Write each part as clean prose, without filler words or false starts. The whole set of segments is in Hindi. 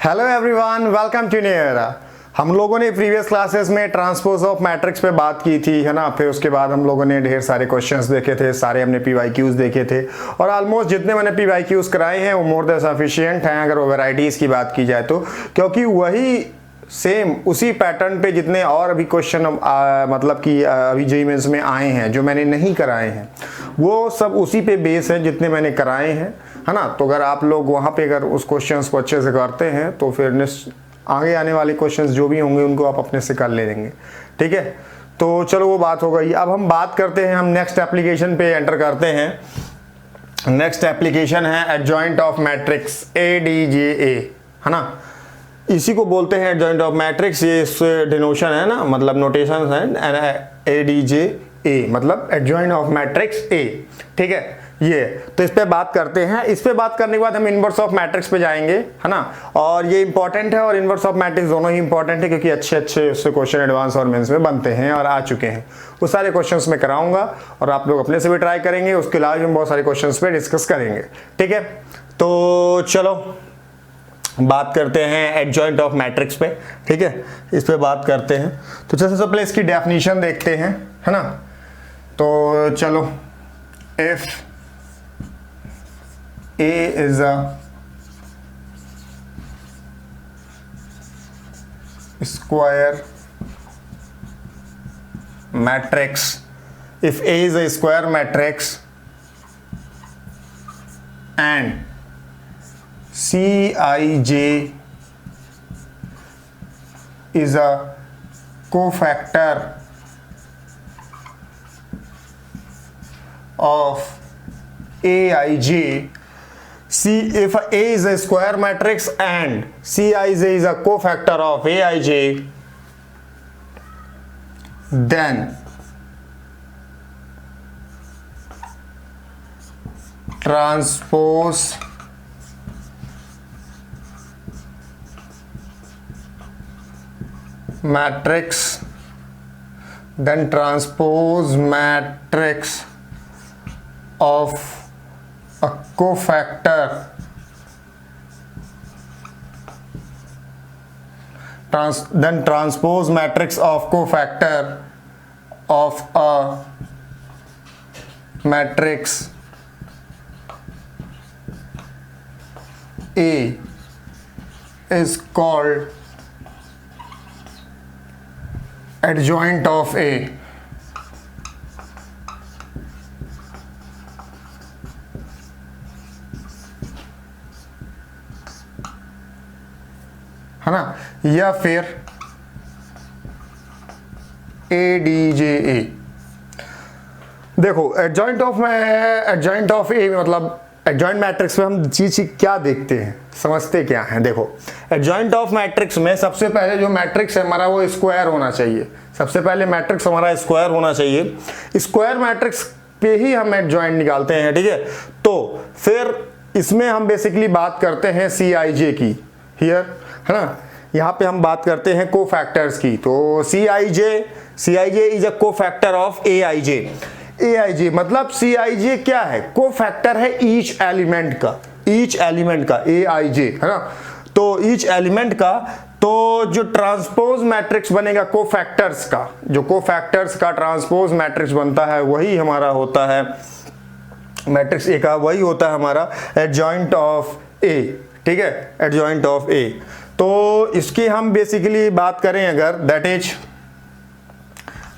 Hello everyone, welcome to new era. हम लोगों ने प्रीवियस क्लासेस में ट्रांसपोज ऑफ मैट्रिक्स पे बात की थी, है ना। फिर उसके बाद हम लोगों ने ढेर सारे क्वेश्चंस देखे थे, सारे हमने पीवाईक्यूज देखे थे और ऑलमोस्ट जितने मैंने पीवाईक्यूज कराए हैं वो मोर देन सफिशिएंट हैं अगर वो वैरायटीज की बात की जाए तो, क्योंकि वही सेम उसी पैटर्न पे जितने और अभी क्वेश्चन मतलब कि अभी जेईई मेंस में आए हैं जो मैंने नहीं कराए हैं वो सब उसी पे बेस है जितने मैंने कराए हैं, है ना। तो अगर आप लोग वहाँ पे अगर उस क्वेश्चंस को अच्छे से करते हैं तो फिर आगे आने वाले क्वेश्चंस जो भी होंगे उनको आप अपने से कर ले लेंगे, ठीक है। तो चलो वो बात हो गई। अब हम बात करते हैं, हम नेक्स्ट एप्लीकेशन पे एंटर करते हैं। नेक्स्ट एप्लीकेशन है एडजॉइंट ऑफ मैट्रिक्स ADJA, है ना। इसी को बोलते हैं एडजॉइंट ऑफ मैट्रिक्स, ये डिनोशन है ना, मतलब नोटेशन है ADJA मतलब एडजॉइंट ऑफ मैट्रिक्स A, ठीक है। ये तो इस पे बात करते हैं। इस पे बात करने के बाद हम इनवर्स ऑफ मैट्रिक्स पे जाएंगे, है ना। और ये इंपॉर्टेंट है और इनवर्स ऑफ मैट्रिक्स दोनों ही इंपॉर्टेंट है क्योंकि अच्छे अच्छे उससे क्वेश्चन एडवांस और मेंस में बनते हैं और आ चुके हैं। वो सारे क्वेश्चंस मैं कराऊंगा और आप लोग अपने से भी ट्राई करेंगे। उसके अलावा हम बहुत सारे क्वेश्चंस पे डिस्कस करेंगे, ठीक है। तो चलो बात करते हैं एडजॉइंट ऑफ मैट्रिक्स पे, ठीक है। इस पे बात करते हैं। तो सबसे पहले इसकी डेफिनेशन देखते हैं, है ना। तो चलो, if A is a square matrix, if A is a square matrix and Cij is a cofactor of Aij, if A is a square matrix and Cij is a cofactor of Aij, then transpose matrix of a cofactor transpose matrix of cofactor of a matrix A is called adjoint of A, है ना, या फिर ADJA। देखो एडजॉइंट ऑफ ए मतलब एडजॉइंट मैट्रिक्स में हम चीज क्या देखते हैं, समझते क्या हैं। देखो एडजॉइंट ऑफ मैट्रिक्स में सबसे पहले जो मैट्रिक्स है हमारा वो स्क्वायर होना चाहिए। सबसे पहले मैट्रिक्स हमारा स्क्वायर होना चाहिए। स्क्वायर मैट्रिक्स पे ही हम एडजॉइंट निकालते हैं, ठीक है। तो फिर इसमें हम बेसिकली बात करते हैं Cij की, हियर, है ना। यहाँ पे हम बात करते हैं कोफैक्टर्स की। तो Cij is a cofactor of Aij मतलब Cij क्या है, कोफैक्टर है ईच एलिमेंट का Aij, है ना। तो ईच एलिमेंट का, तो जो ट्रांसपोज मैट्रिक्स बनेगा कोफैक्टर्स का ट्रांसपोज मैट्रिक्स बनता है वही हमारा होता है मैट्रिक्स ए का, वही होता है हमारा एडजॉइंट ऑफ ए, ठीक है, एडजॉइंट ऑफ ए। तो इसकी हम बेसिकली बात करें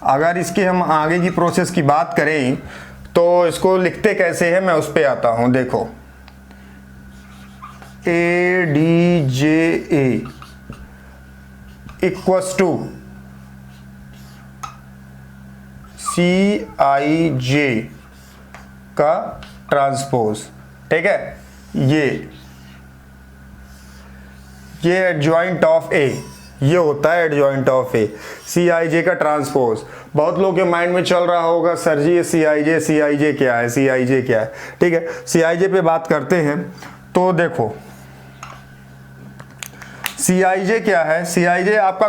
अगर इसकी हम आगे की प्रोसेस की बात करें तो इसको लिखते कैसे हैं मैं उस पे आता हूं। देखो ADJA इक्वल्स टू Cij का ट्रांसपोज, ठीक है। ये एडजॉइंट ऑफ ए, ये होता है एडजॉइंट ऑफ ए, Cij का ट्रांसपोज। बहुत लोगों के माइंड में चल रहा होगा सर जी ये Cij क्या है, ठीक है। Cij पे बात करते हैं। तो देखो Cij क्या है, Cij आपका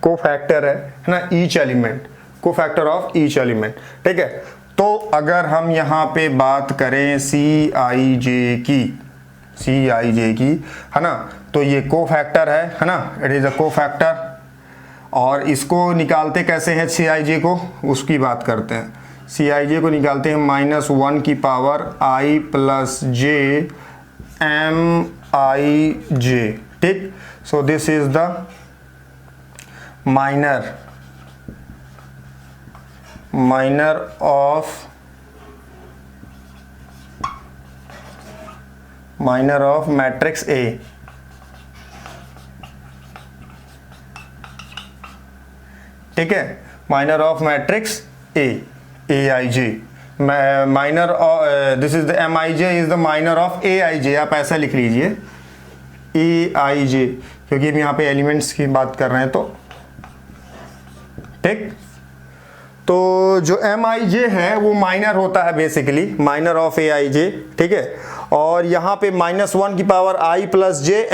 कोफैक्टर है ना, each element, cofactor of each element, ठीक है। तो अगर हम यहाँ पे बात करें Cij की, Cij की, है ना। तो ये कोफैक्टर है ना, इट इज अ कोफैक्टर। और इसको निकालते कैसे हैं Cij को, उसकी बात करते हैं। Cij को निकालते हैं -1 की power i plus j Mij, ठीक। So this is the minor of matrix A, ठीक है। Minor of matrix A, Aij, minor this is the Mij is the minor of Aij, आप ऐसा लिख लीजिए Aij, क्योंकि हम यहाँ पे एलिमेंट्स की बात कर रहे हैं, तो ठीक। तो जो Mij है वो माइनर होता है, बेसिकली माइनर ऑफ Aij, ठीक है। और यहाँ पे -1 की power i plus j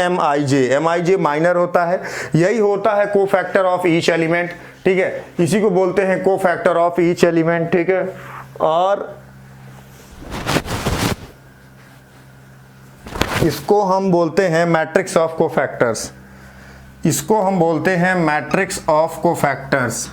Mij minor होता है, यही होता है कोफैक्टर ऑफ ईच एलिमेंट, ठीक है। इसी को बोलते हैं कोफैक्टर ऑफ ईच एलिमेंट, ठीक है। और इसको हम बोलते हैं मैट्रिक्स ऑफ कोफैक्टर्स, इसको हम बोलते हैं मैट्रिक्स ऑफ कोफैक्टर्स।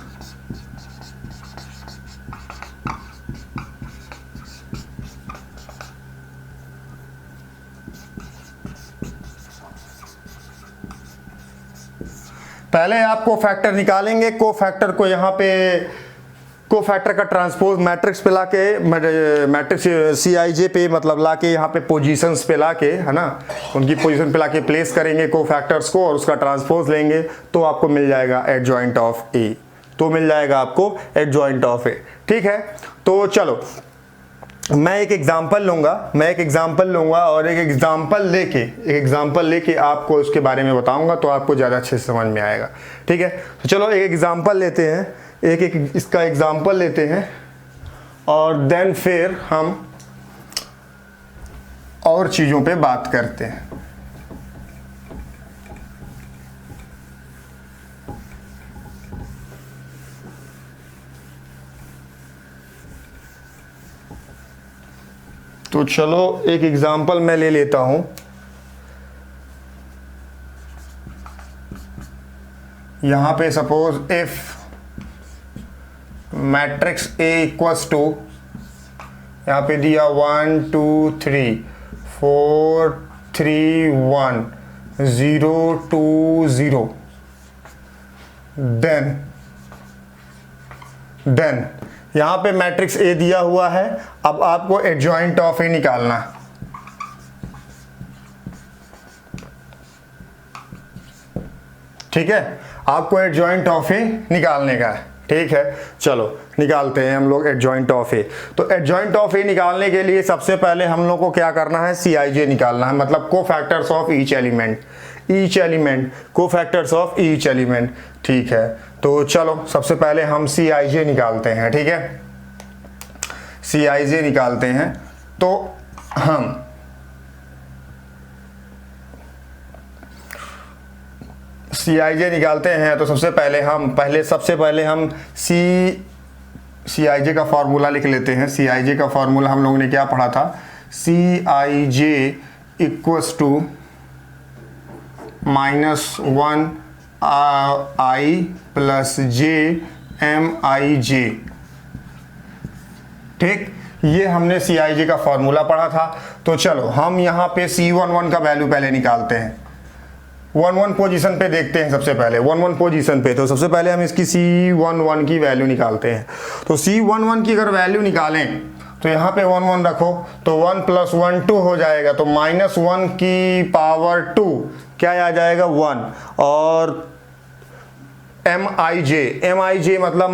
पहले आप कोफैक्टर निकालेंगे, कोफैक्टर को यहाँ पे कोफैक्टर का ट्रांसपोज मैट्रिक्स पे लाके, मैट्रिक्स Cij पे मतलब लाके यहाँ पे पोजीशंस पे लाके, है ना, उनकी पोजीशन पे लाके प्लेस करेंगे कोफैक्टर्स को, और उसका ट्रांसपोज लेंगे तो आपको मिल जाएगा एडजॉइंट ऑफ A, तो मिल जाएगा आपको एडजॉइंट ऑफ A, ठीक है। तो चलो मैं एक एग्जांपल लूंगा और एक एग्जांपल लेके आपको उसके बारे में बताऊंगा, तो आपको ज़्यादा अच्छे से समझ में आएगा, ठीक है। तो चलो एक एग्जांपल लेते हैं, एक इसका एग्जांपल लेते हैं, और देन फिर हम और चीज़ों पे बात करते हैं। तो चलो एक एग्जांपल मैं ले लेता हूं। यहां पे suppose if matrix A equals to, यहाँ पे दिया 1 2 3 4 3 1 0 2 0, देन यहाँ पे मैट्रिक्स A दिया हुआ है। अब आपको एडजॉइंट ऑफ A निकालना, ठीक है। आपको एडजॉइंट ऑफ A निकालने का है, ठीक है। चलो निकालते हैं हम लोग एडजॉइंट ऑफ A। तो एडजॉइंट ऑफ A निकालने के लिए सबसे पहले हम लोग को क्या करना है, Cij निकालना है, मतलब cofactors of each element, cofactors of each element, ठीक है। तो चलो सबसे पहले हम Cij निकालते हैं, ठीक है। Cij निकालते हैं, तो हम Cij निकालते हैं, तो सबसे पहले हम Cij का फॉर्मूला लिख लेते हैं। Cij का फॉर्मूला हम लोगों ने क्या पढ़ा था, Cij equals to -1 i plus j Mij, ठीक। ये हमने Cij का फॉर्मूला पढ़ा था। तो चलो हम यहाँ पे C11 का वैल्यू पहले निकालते हैं, 1 पोजीशन पे देखते हैं। सबसे पहले 1 पोजीशन पे, तो सबसे पहले हम इसकी C11 की वैल्यू निकालते हैं। तो C11 की अगर वैल्यू निकालें तो यहाँ पे 1 रखो, तो 1 + 1 2 हो जाएगा, तो -1 की पावर 2 क्या आ जाएगा 1, और Mij मतलब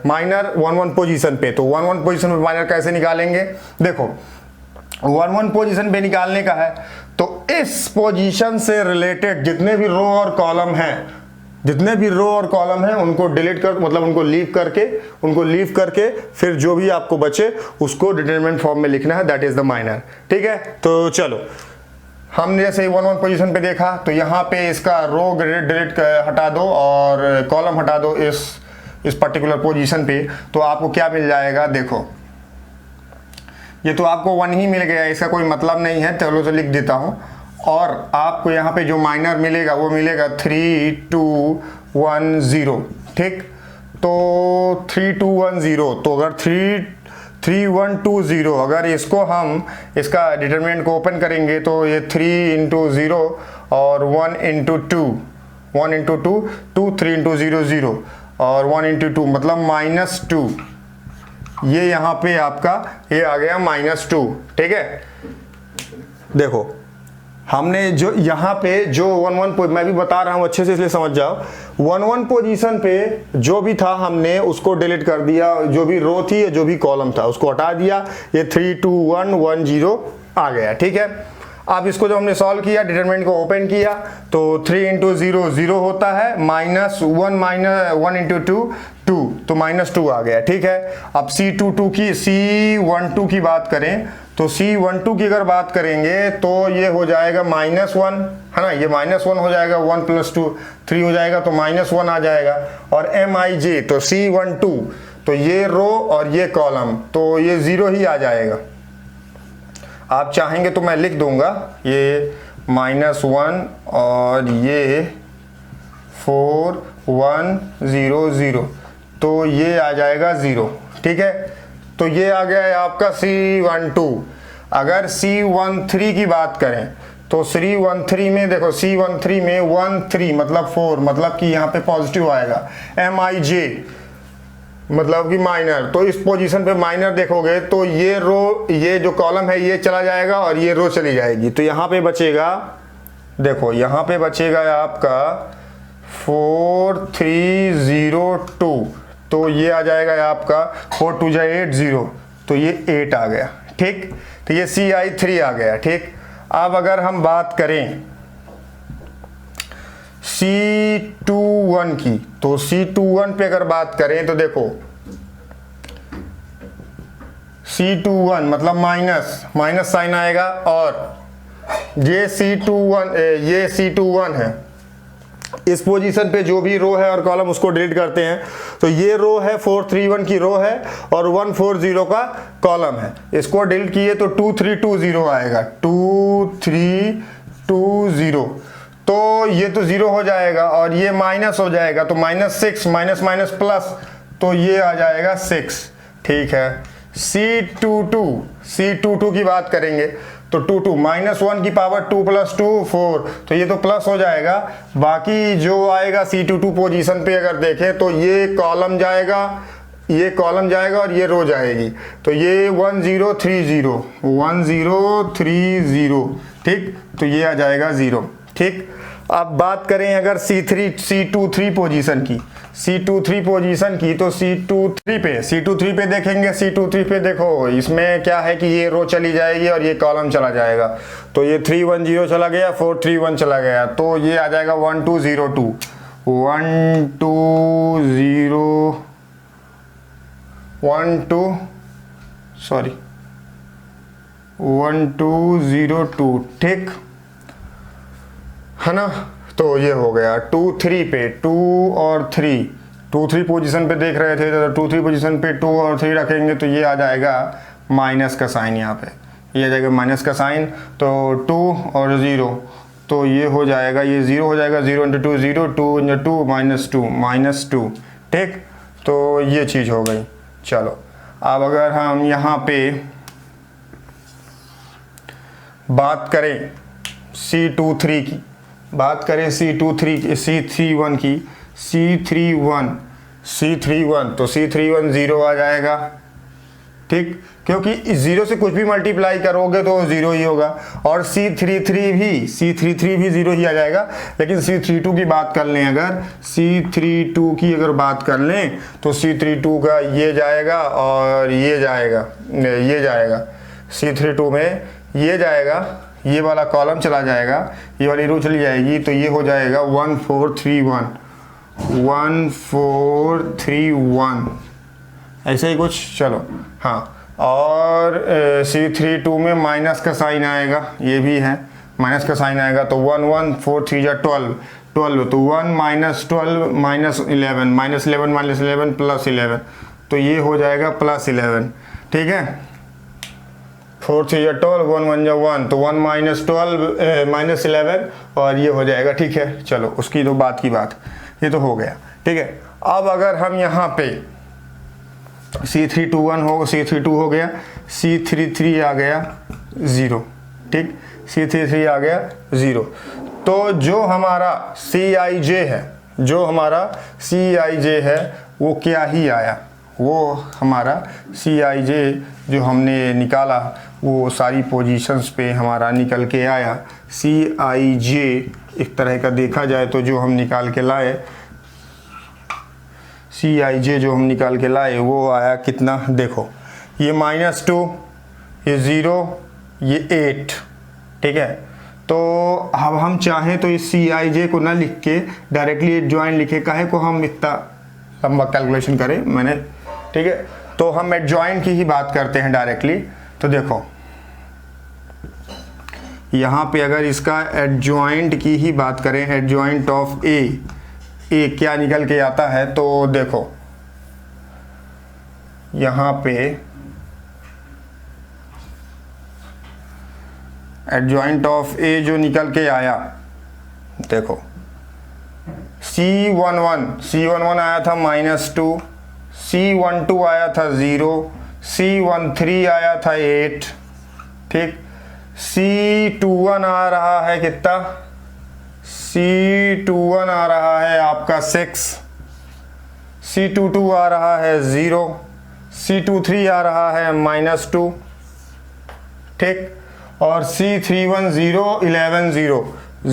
माइनर 1 पोजीशन पे। तो 1 पोजीशन पे माइनर कैसे निकालेंगे, देखो 1 पोजीशन पे निकालने का है, तो इस पोजीशन से रिलेटेड जितने भी रो और कॉलम हैं उनको डिलीट कर, मतलब उनको लीव करके फिर जो भी आपको बचे उसको डिटरमिनेंट फॉर्म में लिखना है, दैट इज द माइनर, ठीक है। तो चलो हमने जैसे 1 पोजीशन पे देखा, तो यहाँ पे इसका रो डिलीट हटा दो और कॉलम हटा दो इस पर्टिकुलर पोजीशन पे, तो आपको क्या मिल जाएगा, देखो ये तो आपको 1 ही मिल गया, इसका कोई मतलब नहीं है, चलो तो लिख देता हूँ। और आपको यहाँ पे जो माइनर मिलेगा वो मिलेगा 3 2 1 0, ठीक। तो 3 2 1 0, तो अगर 3 3 1 2 0, अगर इसको हम इसका डिटरमिनेंट को ओपन करेंगे तो ये 3 इंटू 0 और 1 इंटू 2, 1 इंटू 2 2, 3 इंटू 0 0 और 1 इंटू 2 मतलब -2। ये यहाँ पे आपका ये आ गया -2, ठीक है। देखो हमने जो यहाँ पे जो 1 1 मैं भी बता रहा हूँ अच्छे से इसलिए समझ जाओ, 1 1 पोजीशन पे जो भी था हमने उसको डिलीट कर दिया, जो भी रो थी जो भी कॉलम था उसको हटा दिया, ये 3 2 1 1 0 आ गया, ठीक है। अब इसको जो हमने सॉल्व किया, डिटरमिनेंट को ओपन किया तो 3 इंटू 0 0 होता है, -1 इंटू 2 2, तो -2 आ गया, ठीक है। अब C12 की C12 की बात करें तो C12 की अगर बात करेंगे तो ये हो जाएगा -1, है ना, ये -1 हो जाएगा, 1 + 2 3 हो जाएगा तो -1 आ जाएगा। और MIJ तो C12 तो ये रो और ये कॉलम तो ये 0 ही आ जाएगा। आप चाहेंगे तो मैं लिख दूंगा ये -1 और ये 4 1 0 0, तो ये आ जाएगा 0, ठीक है। तो ये आ गया है आपका C12। अगर C13 की बात करें तो C13 में देखो, C13 में 1 3 मतलब 4, मतलब कि यहाँ पे पॉजिटिव आएगा। MIJ मतलब कि माइनर, तो इस पोजीशन पे माइनर देखोगे तो ये रो, ये जो कॉलम है ये चला जाएगा और ये रो चली जाएगी, तो यहाँ पे बचेगा, देखो यहाँ पे बचेगा आपका 4 3 0 2, तो ये आ जाएगा आपका 4 2 8 0, तो ये 8 आ गया, ठीक। तो ये CI3 आ गया, ठीक। अब अगर हम बात करें C21 की, तो C21 पे अगर बात करें तो देखो C21 मतलब माइनस साइन आएगा, और ये C21 है, इस पोजीशन पे जो भी रो है और कॉलम उसको डिलीट करते हैं, तो ये रो है 4 3 1 की रो है और 1 4 0 का कॉलम है, इसको डिलीट किए तो 2 3 2 0 आएगा, 2 3 2 0, तो ये तो 0 हो जाएगा और ये माइनस हो जाएगा, तो -6 माइनस प्लस, तो ये आ जाएगा 6, ठीक है। C22 की बात करेंगे तो 2 2 -1 की पावर 2 + 2 4, तो ये तो प्लस हो जाएगा। बाकी जो आएगा C22 पोजीशन पे अगर देखें तो ये कॉलम जाएगा, ये कॉलम जाएगा और ये रो जाएगी, तो ये 1 0 3 0 1 0 3 0, ठीक, तो ये आ जाएगा 0, ठीक। अब बात करें अगर C23 पोजीशन की, C23 पोजीशन की, तो C23 पे देखेंगे, C23 पे देखो इसमें क्या है कि ये रो चली जाएगी और ये कॉलम चला जाएगा, तो ये 3 1 0 चला गया, 4 3 1 चला गया, तो ये आ जाएगा 1 2 0 2 1 2 0 1 2 सॉरी 1 2 0 2, ठीक है ना। तो ये हो गया 2 3 पे 2 और 3, 2 3 पोजीशन पे देख रहे थे, तो 2 3 पोजीशन पे 2 और 3 रखेंगे तो ये आ जाएगा माइनस का साइन, यहाँ पे ये आ जाएगा माइनस का साइन, तो 2 और 0, तो ये हो जाएगा, ये 0 हो जाएगा, 0 × 2 0 2 × 2 -2, ठीक, तो ये चीज़ हो गई। चलो अब अगर हम यहाँ पे बात करें C23 की, बात करें C31 की, C31 तो C31 0 आ जाएगा, ठीक, क्योंकि इस 0 से कुछ भी मल्टीप्लाई करोगे तो 0 ही होगा, और C33 भी 0 ही आ जाएगा। लेकिन C32 की बात कर लें, अगर C32 की अगर बात कर लें तो C32 का ये जाएगा और ये जाएगा, C32 में ये जाएगा, ये वाला कॉलम चला जाएगा, ये वाली रो चली जाएगी, तो ये हो जाएगा 1 4 3 1 ऐसे ही कुछ। चलो हाँ, और C32 में माइनस का साइन आएगा, ये भी है माइनस का साइन आएगा, तो 1 1 4 3 12, तो 1 -12 -11 +11, तो ये हो जाएगा +11, ठीक है। 4 3 या 12, 1 1 या 1, तो 1 माइनस 12 माइनस 11 और ये हो जाएगा। ठीक है, चलो उसकी तो बात की बात, ये तो हो गया। ठीक है, अब अगर हम यहाँ पे C321 हो, C32 हो गया, C33 आ गया 0, ठीक, C33 आ गया 0, तो जो हमारा Cij है, जो हमारा Cij है वो क्या ही आया, वो हमारा Cij जो हमने निकाला वो सारी पोजीशंस पे हमारा निकल के आया। Cij एक तरह का देखा जाए तो जो हम निकाल के लाए, Cij जो हम निकाल के लाए वो आया कितना, देखो ये -2, ये 0, ये 8, ठीक है। तो अब हम चाहें तो इस Cij को ना लिख के डायरेक्टली एडजॉइंट लिखे, काहे को हम इतना लंबा कैलकुलेशन करें मैंने, ठीक है। तो हम एडजॉइंट की ही बात करते हैं डायरेक्टली। तो देखो यहाँ पे अगर इसका एडजॉइंट की ही बात करें, एडजॉइंट ऑफ ए क्या निकल के आता है, तो देखो यहाँ पे एडजॉइंट ऑफ ए जो निकल के आया, देखो C11 आया था -2, C12 आया था 0, C13 आया था 8, ठीक। C21 आ रहा है कितना, C21 आ रहा है आपका 6, C22 आ रहा है 0, C23 आ रहा है -2, ठीक। और C31 0 11 0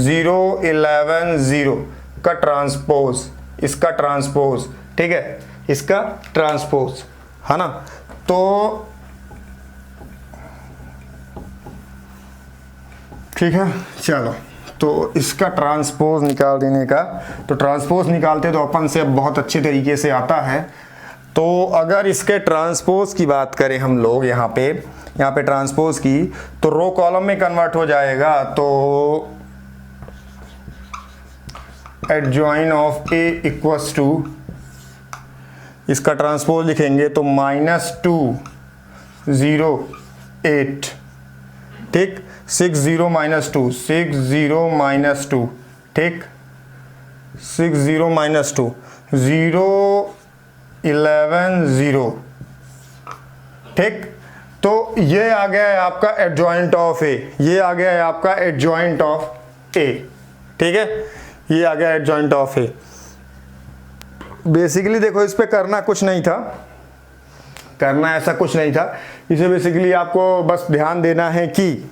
0 11 0 का ट्रांसपोज, इसका ट्रांसपोज, ठीक है, इसका ट्रांसपोज है ना। तो ठीक है, चलो तो इसका ट्रांसपोज निकाल देने का, तो ट्रांसपोज निकालते तो अपन से बहुत अच्छे तरीके से आता है। तो अगर इसके ट्रांसपोज की बात करें हम लोग यहाँ पे ट्रांसपोज की, तो रो कॉलम में कन्वर्ट हो जाएगा। तो adjoint of A equals to, इसका ट्रांसपोज लिखेंगे तो -2 0 8, ठीक, 6 0 -2 6 0 -2, ठीक, 6 0 -2 0 11 0, ठीक। तो ये आ गया है आपका एडजॉइंट ऑफ ए, ये आ गया है आपका एडजॉइंट ऑफ ए, ठीक है, ये आ गया एडजॉइंट ऑफ ए। बेसिकली देखो इस पे करना कुछ नहीं था, करना ऐसा कुछ नहीं था, इसे बेसिकली आपको बस ध्यान देना है कि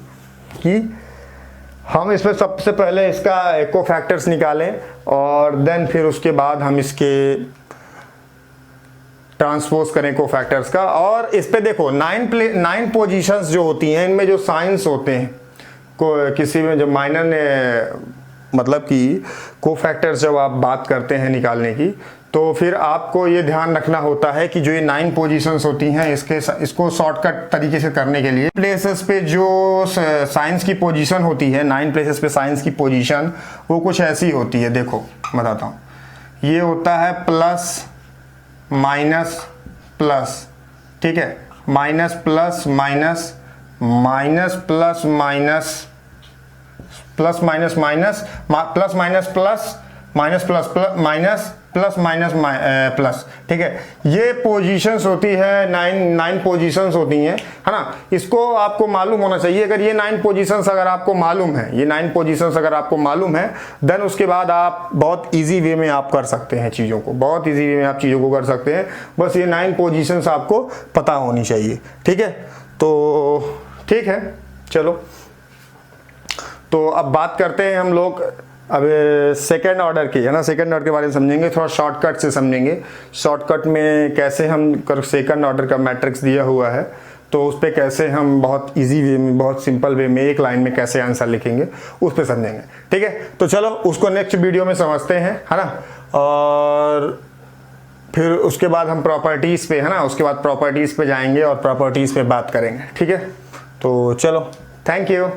हम इस पे सबसे पहले इसका कोफैक्टर्स निकालें और देन फिर उसके बाद हम इसके ट्रांसपोज करें कोफैक्टर्स का। और इस पे देखो 9 पोजीशंस जो होती हैं, इनमें जो साइंस होते हैं, किसी में जब माइनर ने मतलब कि कोफैक्टर्स जब आप बात करते हैं निकालने की, तो फिर आपको ये ध्यान रखना होता है कि जो ये 9 पोजीशंस होती हैं, इसको शॉर्टकट तरीके से करने के लिए प्लेसेस पे जो साइंस की पोजीशन होती है, 9 प्लेसेस पे साइंस की पोजीशन वो कुछ ऐसी होती है। देखो बताता हूँ, ये होता है प्लस माइनस प्लस, ठीक है, minus plus minus, minus plus minus, plus minus minus, plus minus plus, minus plus plus, minus plus minus plus, ठीक है। ये पोजीशंस होती है, 9 पोजीशंस होती हैं, है ना। इसको आपको मालूम होना चाहिए। अगर ये 9 पोजीशंस अगर आपको मालूम है, ये 9 पोजीशंस अगर आपको मालूम है, देन उसके बाद आप बहुत इजी वे में आप कर सकते हैं चीज़ों को, बहुत इजी वे में आप चीज़ों को कर सकते हैं। बस ये 9 पोजीशंस आपको पता होनी चाहिए, ठीक है। तो ठीक है, चलो तो अब बात करते हैं हम लोग अब सेकेंड ऑर्डर की, है ना। सेकेंड ऑर्डर के बारे में समझेंगे, थोड़ा शॉर्टकट से समझेंगे। शॉर्टकट में कैसे हम सेकेंड ऑर्डर का मैट्रिक्स दिया हुआ है, तो उस पर कैसे हम बहुत इजी वे में, बहुत सिंपल वे में एक लाइन में कैसे आंसर लिखेंगे, उस पर समझेंगे, ठीक है। तो चलो उसको नेक्स्ट वीडियो में समझते हैं, है ना। और फिर उसके बाद हम प्रॉपर्टीज़ पे, है ना, उसके बाद प्रॉपर्टीज़ पे जाएंगे और प्रॉपर्टीज़ पे बात करेंगे, ठीक है। तो चलो, थैंक यू।